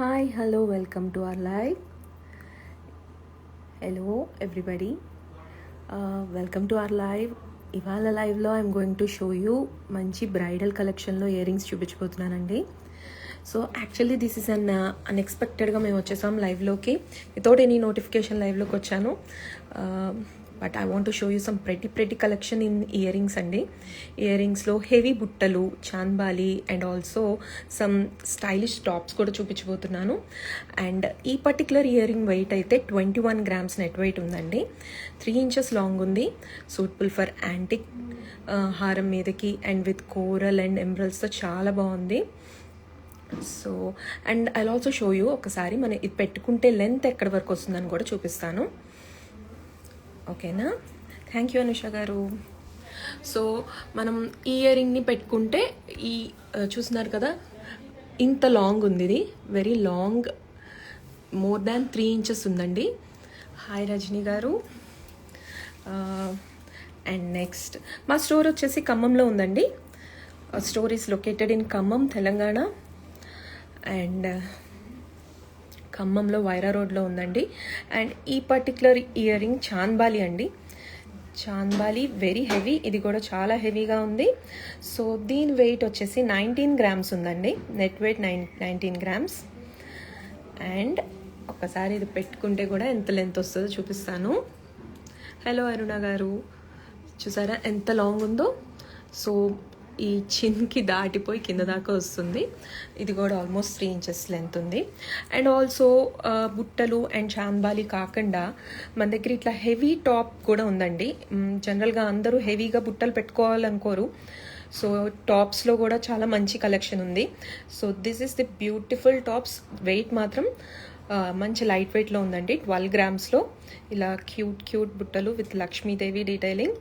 Hi, hello, welcome to our live. Hello, everybody. Welcome to our live. ఇవాళ లైవ్లో I'm going to show you మంచి bridal కలెక్షన్లో earrings చూపించబోతున్నానండి. So actually this is అన్ఎక్స్పెక్టెడ్గా మేము వచ్చేసాం లైవ్లోకి, వితౌట్ ఎనీ నోటిఫికేషన్ లైవ్లోకి వచ్చాను. But I want to show you some pretty collection in earrings అండి. ఇయర్ రింగ్స్లో హెవీ బుట్టలు, chandbali and also some stylish tops కూడా చూపించబోతున్నాను. అండ్ ఈ పర్టికులర్ ఇయర్ రింగ్ వెయిట్ అయితే 21 grams నెట్ వెయిట్ ఉందండి. 3 inches లాంగ్ ఉంది. సూటబుల్ ఫర్ యాంటిక్ హారం మీదకి అండ్ విత్ కోరల్ అండ్ ఎమరల్స్తో చాలా బాగుంది. So and I also show you ఒకసారి మనం ఇది పెట్టుకుంటే లెంత్ ఎక్కడి వరకు వస్తుందని కూడా చూపిస్తాను. ఓకేనా? థ్యాంక్ యూ అనుష గారు. సో మనం ఈ ఇయర్ రింగ్ని పెట్టుకుంటే ఈ చూస్తున్నారు కదా, ఇంత లాంగ్ ఉంది. ఇది very long, more than 3 inches ఉందండి. హాయ్ రజనీ గారు. అండ్ నెక్స్ట్ మా స్టోర్ వచ్చేసి ఖమ్మంలో ఉందండి. Store is located in Khammam, Telangana. And ఖమ్మంలో వైరా రోడ్లో ఉందండి. అండ్ ఈ పర్టికులర్ ఇయర్ రింగ్ చాన్బాలి అండి. చాన్బాలి వెరీ హెవీ, ఇది కూడా చాలా హెవీగా ఉంది. సో దీని వెయిట్ వచ్చేసి 19 grams ఉందండి. Net weight 19 grams. అండ్ ఒకసారి ఇది పెట్టుకుంటే కూడా ఎంత లెంత్ వస్తుందో చూపిస్తాను. హలో అరుణ గారు, చూసారా ఎంత లాంగ్ ఉందో? సో ఈ చిన్కి దాటిపోయి కింద దాకా వస్తుంది. ఇది కూడా ఆల్మోస్ట్ 3 inches లెంత్ ఉంది. అండ్ ఆల్సో బుట్టలు అండ్ చాన్బాలి కాకుండా మన దగ్గర ఇట్లా హెవీ టాప్ కూడా ఉందండి. జనరల్గా అందరూ హెవీగా బుట్టలు పెట్టుకోవాలనుకోరు. సో టాప్స్లో కూడా చాలా మంచి కలెక్షన్ ఉంది. So this is the beautiful tops. Weight మాత్రం మంచి లైట్ వెయిట్లో ఉందండి. 12 grams ఇలా క్యూట్ బుట్టలు with Lakshmidevi detailing,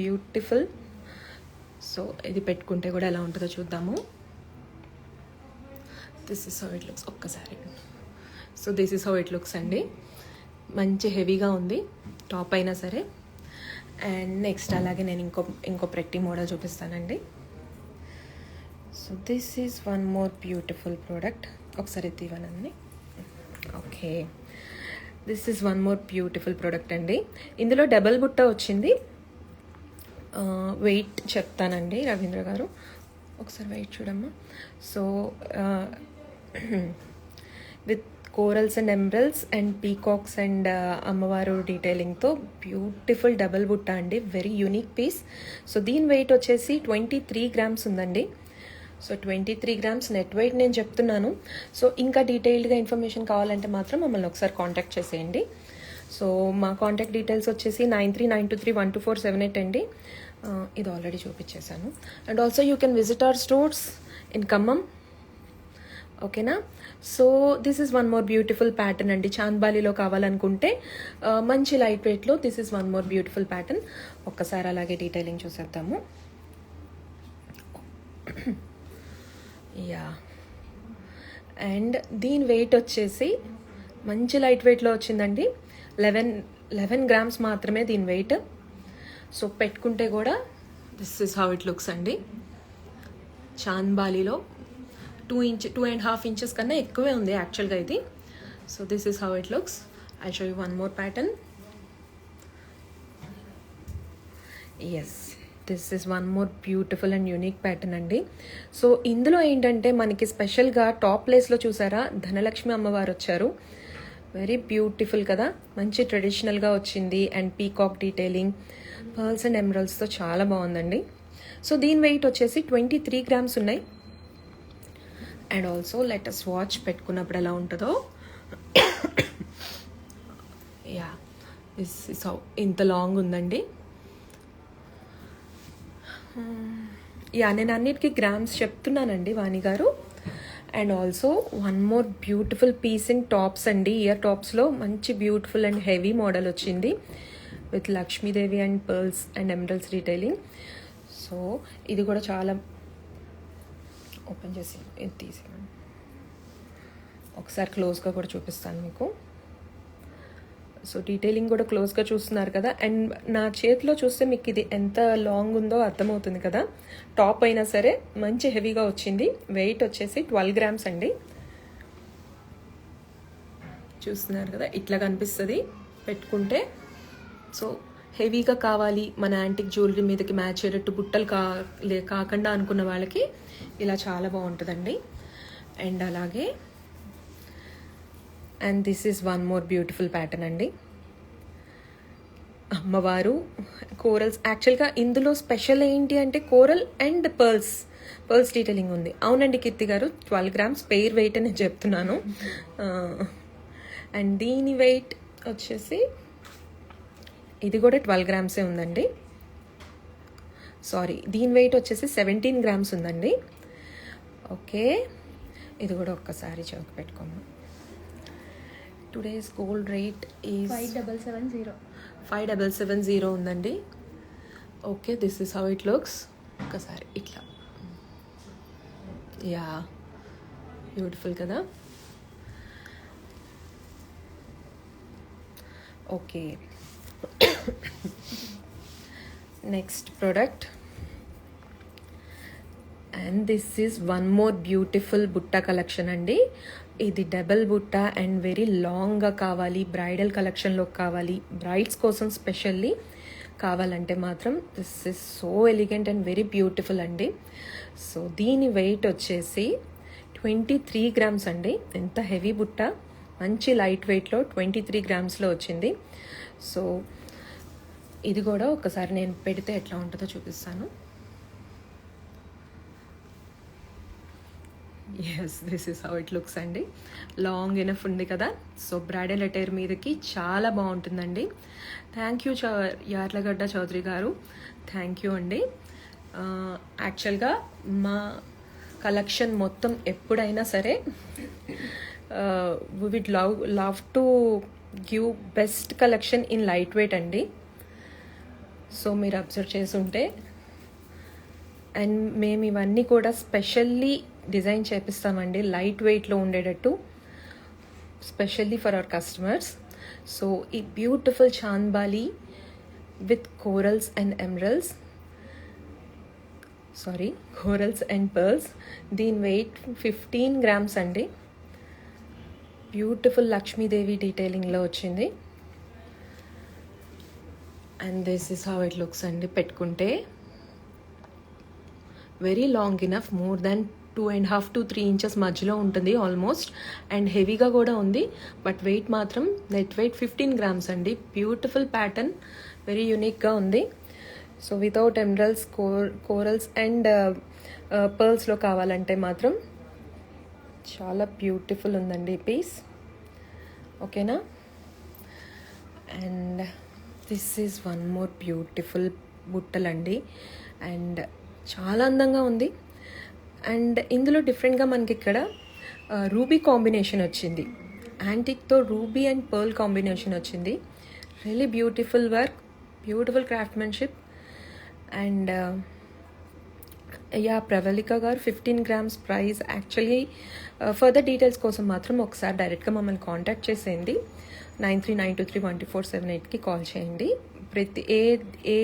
beautiful. So ఇది పెట్టుకుంటే కూడా ఎలా ఉంటుందో చూద్దాము. This is how it looks. ఒక్కసారి so this is how it looks అండి. మంచి హెవీగా ఉంది టాప్ అయినా సరే. అండ్ నెక్స్ట్ అలాగే నేను ఇంకో ప్రెట్టి మోడల్ చూపిస్తానండి. So this is one more beautiful product. ఒకసారి తీవనండి. Okay, this is one more beautiful product అండి. ఇందులో డబల్ బుట్ట వచ్చింది. వెయిట్ చెప్తానండి రవీంద్ర గారు, ఒకసారి వెయిట్ చూడమ్మా. So with corals and emeralds and peacocks and అమ్మవారు డీటెయిలింగ్తో బ్యూటిఫుల్ డబల్ బుట్ట అండి. Very unique piece. సో దీని వెయిట్ వచ్చేసి 23 grams ఉందండి. సో 23 grams నెట్ వెయిట్ నేను చెప్తున్నాను. సో ఇంకా డీటెయిల్డ్గా ఇన్ఫర్మేషన్ కావాలంటే మాత్రం మమ్మల్ని ఒకసారి కాంటాక్ట్ చేసేయండి. సో మా కాంటాక్ట్ డీటెయిల్స్ వచ్చేసి 9392312478 అండి. ఇది ఆల్రెడీ చూపించేశాను. And also you can visit our stores in Khammam. ఓకేనా? So this is one more beautiful pattern అండి. చాన్బాలిలో కావాలనుకుంటే మంచి లైట్ వెయిట్లో this is one more beautiful pattern. ఒక్కసారి అలాగే డీటెయిలింగ్ చూసేద్దాము. యా, అండ్ దీని వెయిట్ వచ్చేసి మంచి లైట్ వెయిట్లో వచ్చిందండి. 11 grams మాత్రమే దీని వెయిట్. సో పెట్టుకుంటే కూడా this is how it looks అండి. చాన్బాలిలో 2.5 inches కన్నా ఎక్కువే ఉంది యాక్చువల్గా ఇది. So this is how it looks. I show you one more pattern. Yes, this is one more beautiful and unique pattern అండి. సో ఇందులో ఏంటంటే మనకి స్పెషల్గా టాప్ ప్లేస్లో చూసారా ధనలక్ష్మి అమ్మవారు వచ్చారు. వెరీ బ్యూటిఫుల్ కదా, మంచి ట్రెడిషనల్గా వచ్చింది. And peacock detailing, pearls and ఎమరల్స్తో చాలా బాగుందండి. సో దీని వెయిట్ వచ్చేసి 23 grams ఉన్నాయి. అండ్ ఆల్సో లెటస్ వాచ్ పెట్టుకున్నప్పుడు ఎలా ఉంటుందో. యా, దిస్ ఇస్ హౌ ఇంత లాంగ్ ఉందండి. యా, నేను అన్నిటికీ గ్రామ్స్ చెప్తున్నానండి Vani garu. And also one more beautiful piece in tops అండి. ఇయర్ టాప్స్లో మంచి బ్యూటిఫుల్ అండ్ హెవీ మోడల్ వచ్చింది with Lakshmidevi and pearls and emeralds detailing. So ఇది కూడా చాలా ఓపెన్ చేసి ఇది తీసి ఒకసారి క్లోజ్గా కూడా చూపిస్తాను మీకు. సో డీటెయిలింగ్ కూడా క్లోజ్గా చూస్తున్నారు కదా. అండ్ నా చేతిలో చూస్తే మీకు ఇది ఎంత లాంగ్ ఉందో అర్థమవుతుంది కదా. టాప్ అయినా సరే మంచి హెవీగా వచ్చింది. వెయిట్ వచ్చేసి 12 grams అండి. చూస్తున్నారు కదా, ఇట్లా కనిపిస్తుంది పెట్టుకుంటే. సో హెవీగా కావాలి, మన యాంటిక్ జ్యువెలరీ మీదకి మ్యాచ్ అయ్యేటట్టు బుట్టలు కాకుండా అనుకున్న వాళ్ళకి ఇలా చాలా బాగుంటుందండి. అండ్ అలాగే and this is one more beautiful pattern అండి. అమ్మవారు కోరల్స్. యాక్చువల్గా ఇందులో స్పెషల్ ఏంటి అంటే కోరల్ అండ్ పర్ల్స్ డీటెయిలింగ్ ఉంది. అవునండి కీర్తి గారు, 12 grams పెయిర్ వెయిట్ అని చెప్తున్నాను. అండ్ దీని వెయిట్ వచ్చేసి ఇది కూడా 12 grams ఉందండి. సారీ, దీని వెయిట్ వచ్చేసి 17 grams ఉందండి. ఓకే, ఇది కూడా ఒక్కసారి చౌక పెట్టుకోము. టుడేస్ గోల్డ్ రేట్ ఈజ్ 5770 ఉందండి. Okay, this is how it looks. ఒక్కసారి ఇట్లా, యా బ్యూటిఫుల్ కదా. Okay, next product. And this is one more beautiful బుట్ట కలెక్షన్ అండి. ఇది డబల్ బుట్ట అండ్ వెరీ లాంగ్గా కావాలి, బ్రైడల్ కలెక్షన్లో కావాలి, బ్రైడ్స్ కోసం స్పెషల్లీ కావాలంటే మాత్రం this is so elegant and very beautiful అండి. సో దీని వెయిట్ వచ్చేసి 23 grams అండి. ఎంత హెవీ బుట్ట, మంచి లైట్ వెయిట్లో 23 grams వచ్చింది. సో ఇది కూడా ఒకసారి నేను పెడితే ఎట్లా ఉంటుందో చూపిస్తాను. Yes, this is how it looks అండి. లాంగ్ ఎనఫ్ ఉంది కదా. సో బ్రైడల్ అటైర్ మీదకి చాలా బాగుంటుందండి. థ్యాంక్ యూ యార్లగడ్డ చౌదరి గారు, థ్యాంక్ యూ అండి. యాక్చువల్గా మా కలెక్షన్ మొత్తం ఎప్పుడైనా సరే we would love to give best collection in light weight అండి. సో మీరు అబ్జర్వ్ చేసి ఉంటే, అండ్ మేము ఇవన్నీ కూడా స్పెషల్లీ డిజైన్ చేపిస్తామండి లైట్ వెయిట్లో ఉండేటట్టు, specially for our customers. So ఈ beautiful chandbali with corals and emeralds, corals and pearls. దీని వెయిట్ 15 grams అండి. బ్యూటిఫుల్ లక్ష్మీదేవి డీటెయిలింగ్లో వచ్చింది. And this is how it looks అండి. పెట్టుకుంటే very long enough, more than 2.5 to 3 inches మధ్యలో ఉంటుంది ఆల్మోస్ట్. అండ్ హెవీగా కూడా ఉంది, బట్ వెయిట్ మాత్రం నెట్ వెయిట్ 15 grams అండి. బ్యూటిఫుల్ ప్యాటర్న్, వెరీ యూనిక్గా ఉంది. So without emeralds, corals and పర్ల్స్లో కావాలంటే మాత్రం చాలా బ్యూటిఫుల్ ఉందండి ఈ పీస్. ఓకేనా. And this is one more beautiful బుట్టలండి. అండ్ చాలా అందంగా ఉంది. అండ్ ఇందులో డిఫరెంట్గా మనకి ఇక్కడ రూబీ కాంబినేషన్ వచ్చింది. యాంటిక్తో రూబీ అండ్ పర్ల్ కాంబినేషన్ వచ్చింది. Really beautiful work, beautiful craftsmanship. And ya Pravalika garu 15 grams price. Actually further details కోసం మాత్రం ఒకసారి డైరెక్ట్గా మమ్మల్ని కాంటాక్ట్ చేసేయండి. 9392312478కి కాల్ చేయండి. ప్రతి ఏ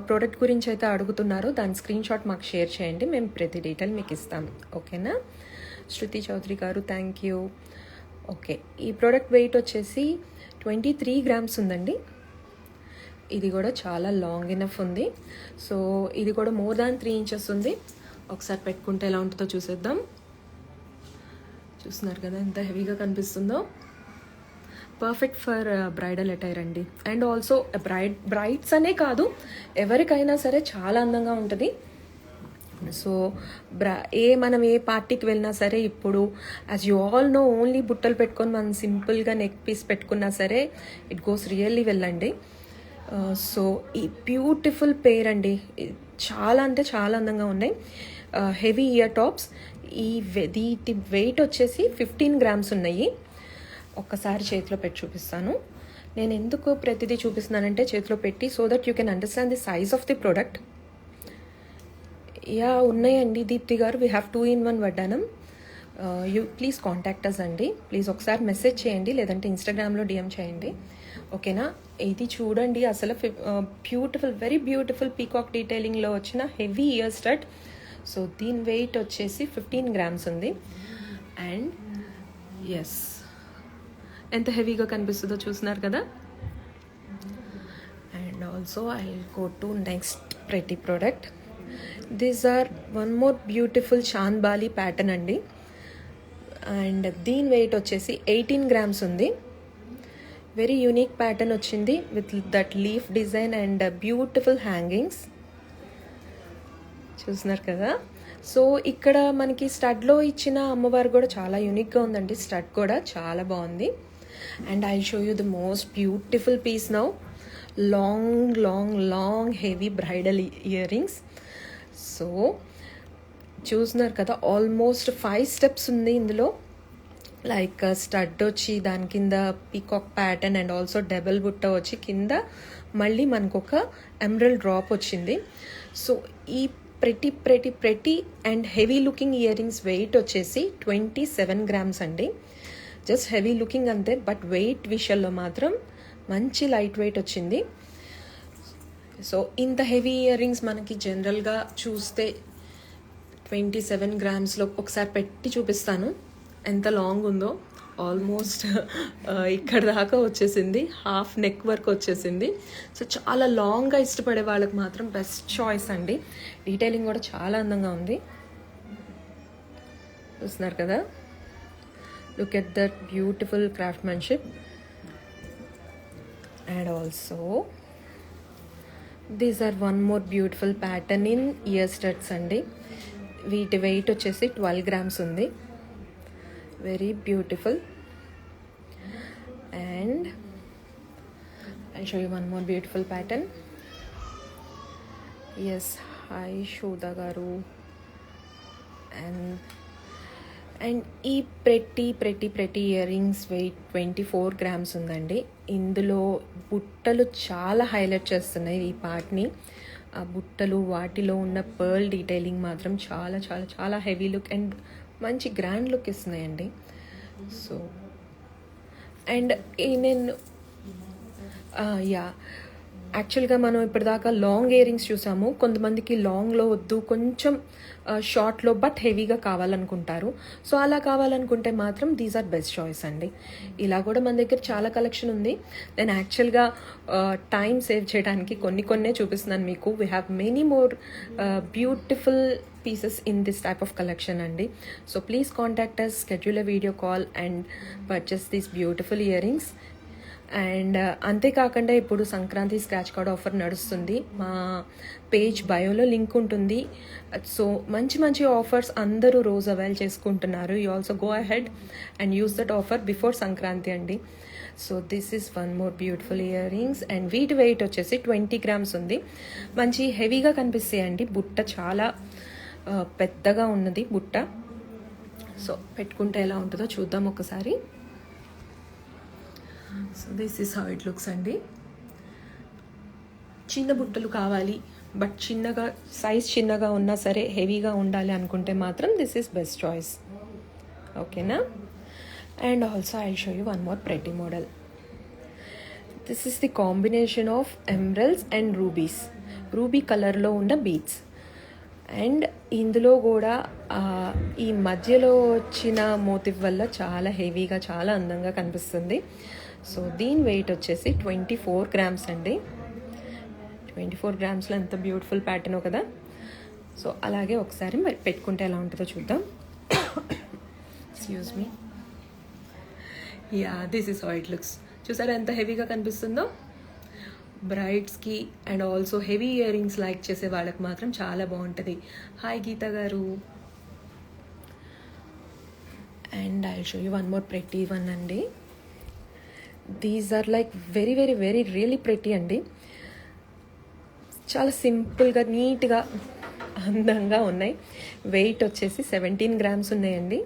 ప్రోడక్ట్ గురించి అయితే అడుగుతున్నారో దాని స్క్రీన్ షాట్ మాకు షేర్ చేయండి, మేము ప్రతి డీటెయిల్ మీకు ఇస్తాము. ఓకేనా. శృతి చౌదరి గారు, థ్యాంక్ యూ. ఓకే, ఈ ప్రోడక్ట్ వెయిట్ వచ్చేసి 23 grams ఉందండి. ఇది కూడా చాలా లాంగ్ ఇనఫ్ ఉంది. సో ఇది కూడా మోర్ దాన్ 3 inches ఉంది. ఒకసారి పెట్టుకుంటే ఎలా ఉంటుందో చూసేద్దాం. చూస్తున్నారు కదా ఎంత హెవీగా కనిపిస్తుందో. పర్ఫెక్ట్ ఫర్ బ్రైడల్ అటైర్ అండి. అండ్ ఆల్సో బ్రైడ్స్ అనే కాదు, ఎవరికైనా సరే చాలా అందంగా ఉంటుంది. సో మనం ఏ పార్టీకి వెళ్ళినా సరే, ఇప్పుడు as you all know, only బుట్టలు పెట్టుకొని మనం సింపుల్గా నెక్ పీస్ పెట్టుకున్నా సరే ఇట్ గోస్ రియల్లీ వెల్ అండి. సో ఈ బ్యూటిఫుల్ పేర్ అండి, చాలా అంటే చాలా అందంగా ఉన్నాయి. Heavy ear tops. వీటి వెయిట్ వచ్చేసి 15 grams ఉన్నాయి. ఒక్కసారి చేతిలో పెట్టి చూపిస్తాను. నేను ఎందుకు ప్రతిదీ చూపిస్తున్నానంటే చేతిలో పెట్టి, so that you can understand the size of the product. Yeah ఉన్నాయండి దీప్తి గారు, వీ హ్యావ్ 2-in-1 వడ్డానం. యూ ప్లీజ్ కాంటాక్ట్ అస్ అండి. ప్లీజ్ ఒకసారి మెసేజ్ చేయండి, లేదంటే ఇన్స్టాగ్రామ్లో డిఎం చేయండి. ఓకేనా. ఇది చూడండి అసలు బ్యూటిఫుల్, వెరీ బ్యూటిఫుల్ పీకాక్ డీటెయిలింగ్లో వచ్చిన హెవీ ఇయర్ స్టడ్. సో దీని వెయిట్ వచ్చేసి 15 grams ఉంది. అండ్ ఎస్, ఎంత హెవీగా కనిపిస్తుందో చూస్తున్నారు కదా. And also I will go to next pretty product. These are one more beautiful chandbali pattern అండి. అండ్ దీని వెయిట్ వచ్చేసి 18 grams ఉంది. వెరీ యూనిక్ ప్యాటర్న్ వచ్చింది with that leaf design and beautiful hangings. చూస్తున్నారు కదా. సో ఇక్కడ మనకి స్టడ్లో ఇచ్చిన అమ్మవారు కూడా చాలా యూనిక్గా ఉందండి. స్టడ్ కూడా చాలా బాగుంది. And I show you the most beautiful piece now. Long long long heavy bridal earrings. So చూస్తున్నారు కదా, ఆల్మోస్ట్ 5 steps ఉంది ఇందులో. లైక్ స్టడ్ వచ్చి దాని కింద peacock pattern and also double బుట్ట వచ్చి కింద మళ్ళీ మనకు ఒక ఎమరల్డ్ డ్రాప్ వచ్చింది. సో ఈ pretty and heavy looking earrings weight వచ్చేసి 27 grams అండి. జస్ట్ హెవీ లుకింగ్ అంతే, బట్ వెయిట్ విషయంలో మాత్రం మంచి లైట్ వెయిట్ వచ్చింది. సో ఇంత హెవీ ఇయర్ రింగ్స్ మనకి జనరల్గా చూస్తే 27 grams ఒకసారి పెట్టి చూపిస్తాను ఎంత లాంగ్ ఉందో. ఆల్మోస్ట్ ఇక్కడ దాకా వచ్చేసింది, హాఫ్ నెక్ వరకు వచ్చేసింది. సో చాలా లాంగ్గా ఇష్టపడే వాళ్ళకి మాత్రం బెస్ట్ చాయిస్ అండి. డీటెయిలింగ్ కూడా చాలా అందంగా ఉంది. చూస్తున్నారు కదా, look at that beautiful craftsmanship. And also these are one more beautiful pattern in ear studs అండి. వీటి వెయిట్ వచ్చేసి 12 grams ఉంది. Very beautiful. And I show you one more beautiful pattern. Yes, hi Shodha garu. And ఈ pretty earrings weight 24 grams ఉందండి. ఇందులో బుట్టలు చాలా highlight చేస్తున్నాయి ఈ పార్ట్ని. ఆ బుట్టలు, వాటిలో ఉన్న పర్ల్ డీటెయిలింగ్ మాత్రం చాలా చాలా చాలా హెవీ లుక్ అండ్ మంచి గ్రాండ్ లుక్ ఇస్తున్నాయండి. సో అండ్ నేను యాక్చువల్గా మనం ఇప్పటిదాకా లాంగ్ ఇయర్ రింగ్స్ చూసాము. కొంతమందికి లాంగ్లో వద్దు, కొంచెం షార్ట్లో బట్ హెవీగా కావాలనుకుంటారు. సో అలా కావాలనుకుంటే మాత్రం దీస్ ఆర్ బెస్ట్ చాయిస్ అండి. ఇలా కూడా మన దగ్గర చాలా కలెక్షన్ ఉంది. నేను యాక్చువల్గా టైం సేవ్ చేయడానికి కొన్నే చూపిస్తున్నాను మీకు. We have many more beautiful pieces in this type of collection అండి. So please contact us, schedule a video call and purchase these beautiful earrings. And అంతేకాకుండా ఇప్పుడు సంక్రాంతి స్క్రాచ్ కార్డ్ ఆఫర్ నడుస్తుంది. మా పేజ్ బయోలో లింక్ ఉంటుంది. సో మంచి మంచి offers అందరూ రోజు అవైల్ చేసుకుంటున్నారు. You also go ahead and use that offer before Sankranti అండి. So this is one more beautiful earrings and వీటి వెయిట్ వచ్చేసి 20 grams ఉంది. మంచి హెవీగా కనిపిస్తాయండి. బుట్ట చాలా పెద్దగా ఉన్నది బుట్ట. సో పెట్టుకుంటే ఎలా ఉంటుందో చూద్దాం ఒకసారి. So this is how it looks అండి. చిన్న బుట్టలు కావాలి బట్ సైజ్ చిన్నగా ఉన్నా సరే హెవీగా ఉండాలి అనుకుంటే మాత్రం దిస్ ఈస్ బెస్ట్ చాయిస్. ఓకేనా. And also I show you one more pretty model. This is the combination of emeralds and rubies. Ruby కలర్లో ఉన్న బీడ్స్. అండ్ ఇందులో కూడా ఈ మధ్యలో వచ్చిన మోటివ్ వల్ల చాలా హెవీగా చాలా అందంగా కనిపిస్తుంది. సో దీని వెయిట్ వచ్చేసి 24 grams అండి. 24 grams ఎంత బ్యూటిఫుల్ ప్యాటర్నో కదా. సో అలాగే ఒకసారి మరి పెట్టుకుంటే ఎలా ఉంటుందో చూద్దాం. Excuse me. This is how it looks. చూసారా ఎంత హెవీగా కనిపిస్తుందో. బ్రైడ్స్కి and also heavy earrings like చేసే వాళ్ళకి మాత్రం చాలా బాగుంటుంది. Hi Geetha garu. And I show you one more pretty one అండి. These are like very very very really pretty అండి. చాలా సింపుల్గా నీట్గా అందంగా ఉన్నాయి. వెయిట్ వచ్చేసి 17 grams ఉన్నాయండి.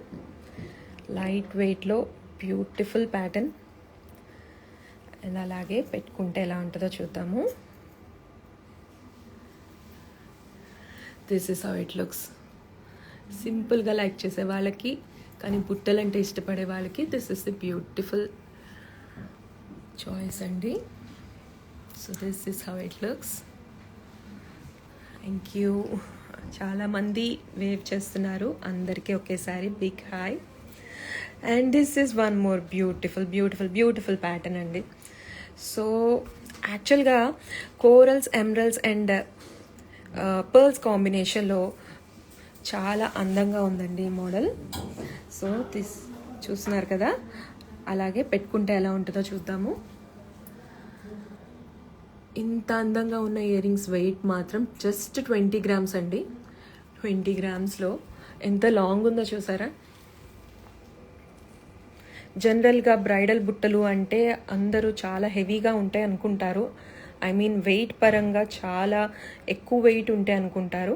లైట్ వెయిట్లో బ్యూటిఫుల్ ప్యాటర్న్. అండ్ అలాగే పెట్టుకుంటే ఎలా ఉంటుందో చూద్దాము. This is how it looks. సింపుల్గా లైక్ చేసే వాళ్ళకి, కానీ బుట్టలు అంటే ఇష్టపడే వాళ్ళకి this is the beautiful choice అండి. So this is how it looks. Thank you. చాలామంది వేవ్ చేస్తున్నారు. అందరికీ ఒకేసారి big hi. And this is one more beautiful pattern అండి. సో యాక్చువల్గా కోరల్స్, ఎమరల్డ్స్ అండ్ పర్ల్స్ కాంబినేషన్లో చాలా అందంగా ఉందండి ఈ మోడల్. సో చూస్తున్నారు కదా, అలాగే పెట్టుకుంటే ఎలా ఉంటుందో చూద్దాము. ఇంత అందంగా ఉన్న ఇయర్ రింగ్స్ వెయిట్ మాత్రం జస్ట్ 20 grams అండి. 20 grams ఎంత లాంగ్ ఉందో చూసారా. జనరల్గా బ్రైడల్ బుట్టలు అంటే అందరూ చాలా హెవీగా ఉంటాయి అనుకుంటారు. ఐ మీన్ వెయిట్ పరంగా చాలా ఎక్కువ వెయిట్ ఉంటాయి అనుకుంటారు.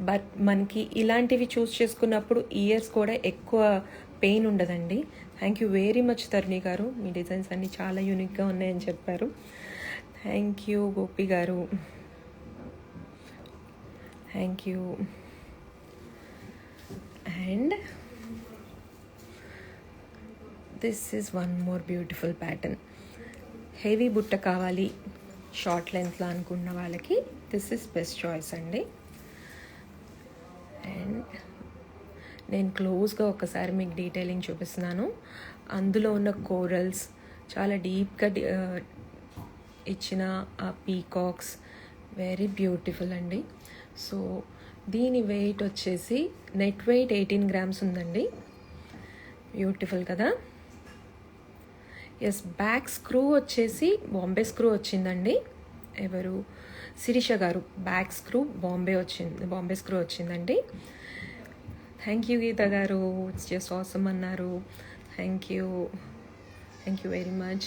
బట్ మనకి ఇలాంటివి చూస్ చేసుకున్నప్పుడు ఇయర్స్ కూడా ఎక్కువ పెయిన్ ఉండదండి. థ్యాంక్ యూ వెరీ మచ్ తరుణి గారు, మీ డిజైన్స్ అన్నీ చాలా యూనిక్గా ఉన్నాయని చెప్పారు. థ్యాంక్ యూ గోపి గారు, thank you. And this is one more beautiful pattern. Heavy బుట్ట కావాలి షార్ట్ లెంత్లో అనుకున్న వాళ్ళకి దిస్ ఈజ్ బెస్ట్ చాయిస్ అండి. అండ్ నేను క్లోజ్గా ఒకసారి మీకు డీటెయిలింగ్ చూపిస్తున్నాను. అందులో ఉన్న కోరల్స్ చాలా డీప్గా ఇచ్చిన ఆ పీకాక్స్ వెరీ బ్యూటిఫుల్ అండి. సో దీని వెయిట్ వచ్చేసి నెట్ వెయిట్ 18 grams ఉందండి. బ్యూటిఫుల్ కదా. ఎస్, బ్యాక్ స్క్రూ వచ్చేసి బాంబే స్క్రూ వచ్చిందండి. ఎవరు, శిరీష గారు, బ్యాక్ స్క్రూ బాంబే స్క్రూ వచ్చిందండి. థ్యాంక్ యూ గీత గారు, ఇట్స్ జస్ట్ ఆసమ్ అన్నారు. Thank you very much.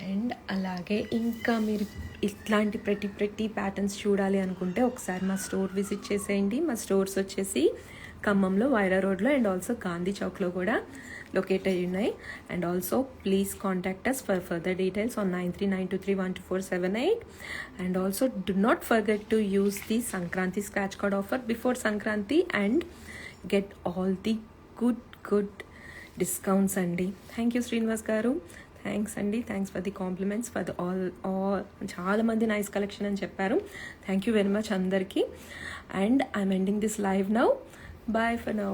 And అలాగే ఇంకా మీరు ఇట్లాంటి ప్రతి ప్యాటర్న్స్ చూడాలి అనుకుంటే ఒకసారి మా స్టోర్ విజిట్ చేసేయండి. మా స్టోర్స్ వచ్చేసి ఖమ్మంలో వైరా రోడ్లో అండ్ ఆల్సో గాంధీ చౌక్లో కూడా లొకేట్ అయ్యి ఉన్నాయి. And also please contact us for further details on 9392312478. And also do not forget to use the Sankranti scratch card offer before Sankranti and get all the good discounts అండి. Thank you Srinivas గారు, thanks అండి. Thanks for the compliments for the all చాలా మంది nice collection అని చెప్పారు. Thank you very much అందరికీ. And I'm ending this live now. Bye for now.